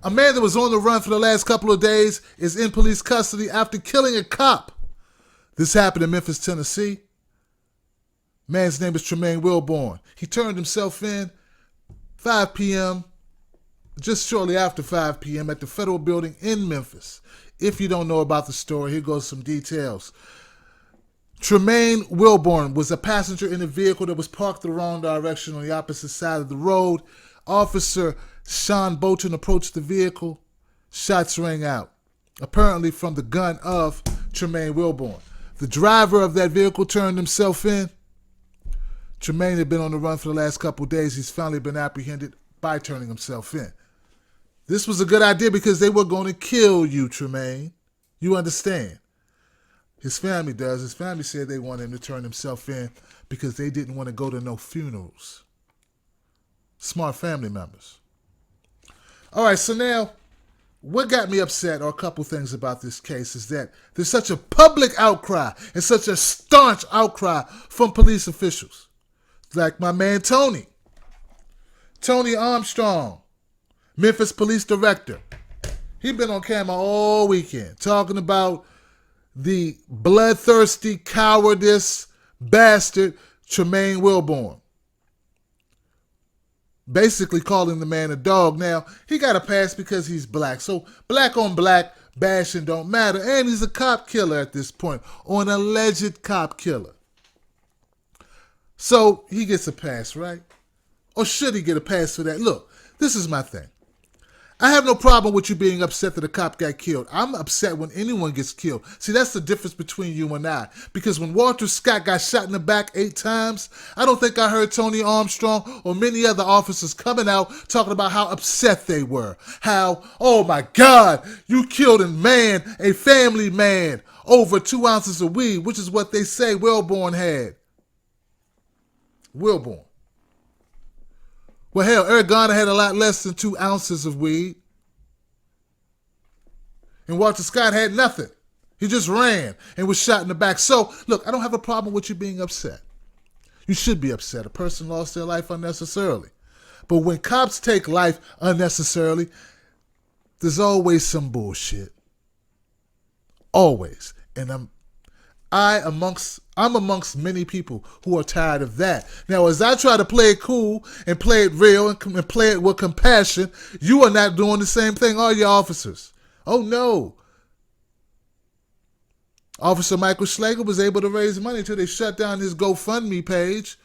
A man that was on the run for the last couple of days is in police custody after killing a cop. This happened in Memphis, Tennessee. Man's name is Tremaine Wilbourn. He turned himself in 5 p.m., just shortly after 5 p.m. at the federal building in Memphis. If you don't know about the story, here goes some details. Tremaine Wilbourn was a passenger in a vehicle that was parked the wrong direction on the opposite side of the road. Officer Bolton approached the vehicle. Shots rang out, apparently from the gun of Tremaine Wilbourn. The driver of that vehicle turned himself in. Tremaine had been on the run for the last couple of days. He's finally been apprehended by turning himself in. This was a good idea because they were going to kill you, Tremaine. You understand? His family does. His family said they wanted him to turn himself in because they didn't want to go to no funerals. Smart family members. All right, so now what got me upset are a couple things about this case is that there's such a public outcry and such a staunch outcry from police officials. Like my man Tony Armstrong, Memphis police director. He's been on camera all weekend talking about the bloodthirsty, cowardice bastard Tremaine Wilbourn. Basically calling the man a dog. Now, he got a pass because he's black. So black on black bashing don't matter. And he's a cop killer at this point, or an alleged cop killer. So he gets a pass, right? Or should he get a pass for that? Look, this is my thing. I have no problem with you being upset that a cop got killed. I'm upset when anyone gets killed. See, that's the difference between you and I. Because when Walter Scott got shot in the back 8 times, I don't think I heard Tony Armstrong or many other officers coming out talking about how upset they were. How, oh my God, you killed a family man, over 2 ounces of weed, which is what they say Wilbourn had. Wilbourn. Well, hell, Eric Garner had a lot less than 2 ounces of weed. And Walter Scott had nothing. He just ran and was shot in the back. So, look, I don't have a problem with you being upset. You should be upset. A person lost their life unnecessarily. But when cops take life unnecessarily, there's always some bullshit. Always. And I'm amongst many people who are tired of that. Now, as I try to play it cool and play it real and play it with compassion, you are not doing the same thing, are you, officers? Oh, no. Officer Michael Schlager was able to raise money until they shut down his GoFundMe page.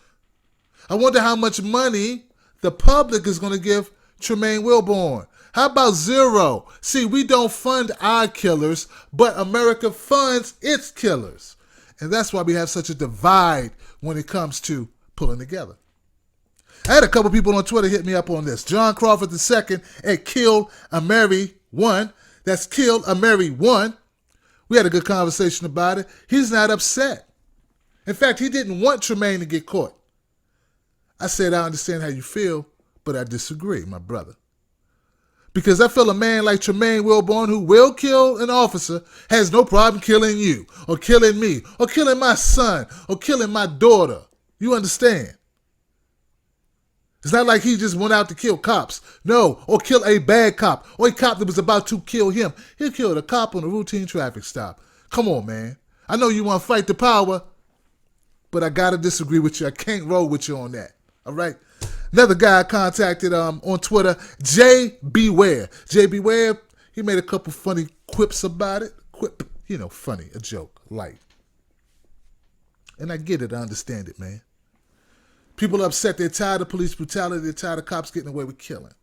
I wonder how much money the public is going to give Tremaine Wilbourn. How about zero? See, we don't fund our killers, but America funds its killers. And that's why we have such a divide when it comes to pulling together. I had a couple people on Twitter hit me up on this. John Crawford II at Kill a Mary 1. That's Kill a Mary 1. We had a good conversation about it. He's not upset. In fact, he didn't want Tremaine to get caught. I said, I understand how you feel, but I disagree, my brother. Because I feel a man like Tremaine Wilbourn, who will kill an officer, has no problem killing you, or killing me, or killing my son, or killing my daughter. You understand? It's not like he just went out to kill cops. No, or kill a bad cop, or a cop that was about to kill him. He killed a cop on a routine traffic stop. Come on, man. I know you want to fight the power, but I got to disagree with you. I can't roll with you on that. All right? Another guy I contacted on Twitter, Jay Beware. Jay Beware, he made a couple funny quips about it. Quip, funny, a joke, light. And I get it, I understand it, man. People are upset, they're tired of police brutality, they're tired of cops getting away with killing.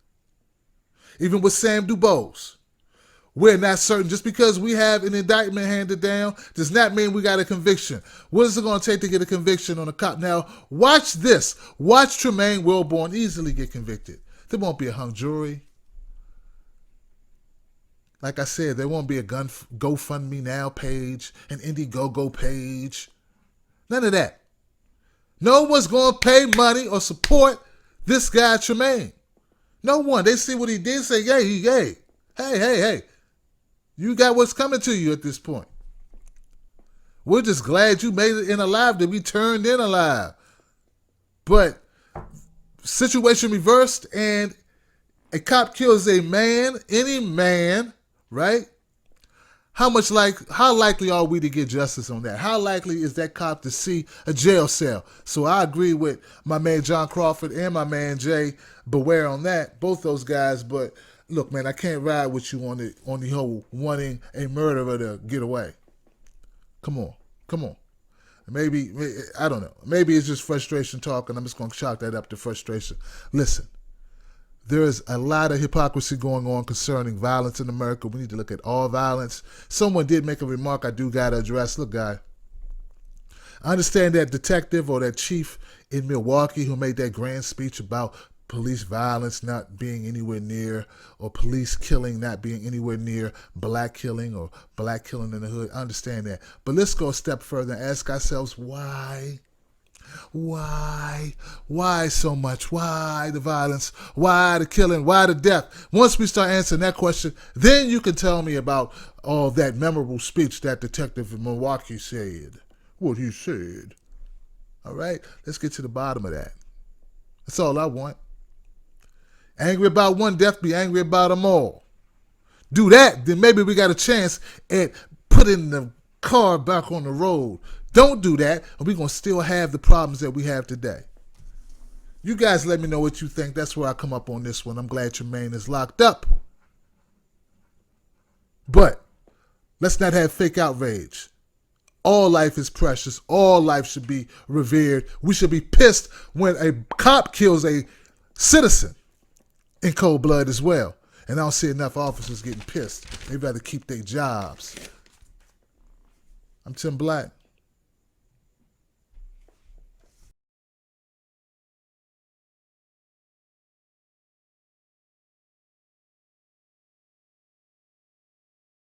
Even with Sam Dubose, we're not certain. Just because we have an indictment handed down does not mean we got a conviction. What is it going to take to get a conviction on a cop? Now, watch this. Watch Tremaine Wilbourn easily get convicted. There won't be a hung jury. Like I said, there won't be a GoFundMe Now page, an Indiegogo page. None of that. No one's going to pay money or support this guy, Tremaine. No one. They see what he did, say, hey. You got what's coming to you at this point. We're just glad you made it in alive, that we turned in alive. But situation reversed, and a cop kills a man, any man, right? How likely are we to get justice on that? How likely is that cop to see a jail cell? So I agree with my man John Crawford and my man Jay Beware on that, both those guys. But look, man, I can't ride with you on the whole wanting a murderer to get away. Come on. Maybe, I don't know. Maybe it's just frustration talk, and I'm just going to chalk that up to frustration. Listen. There is a lot of hypocrisy going on concerning violence in America. We need to look at all violence. Someone did make a remark I do got to address. Look, guy, I understand that detective or that chief in Milwaukee who made that grand speech about police violence not being anywhere near, or police killing not being anywhere near black killing or black killing in the hood. I understand that. But let's go a step further and ask ourselves why. Why so much? Why the violence? Why the killing? Why the death? Once we start answering that question, then you can tell me about all that memorable speech that detective in Milwaukee said. What he said. All right? Let's get to the bottom of that. That's all I want. Angry about one death, be angry about them all. Do that, then maybe we got a chance at putting the car back on the road. Don't do that, and we're going to still have the problems that we have today. You guys let me know what you think. That's where I come up on this one. I'm glad Tremaine is locked up. But let's not have fake outrage. All life is precious. All life should be revered. We should be pissed when a cop kills a citizen in cold blood as well. And I don't see enough officers getting pissed. They better keep their jobs. I'm Tim Black.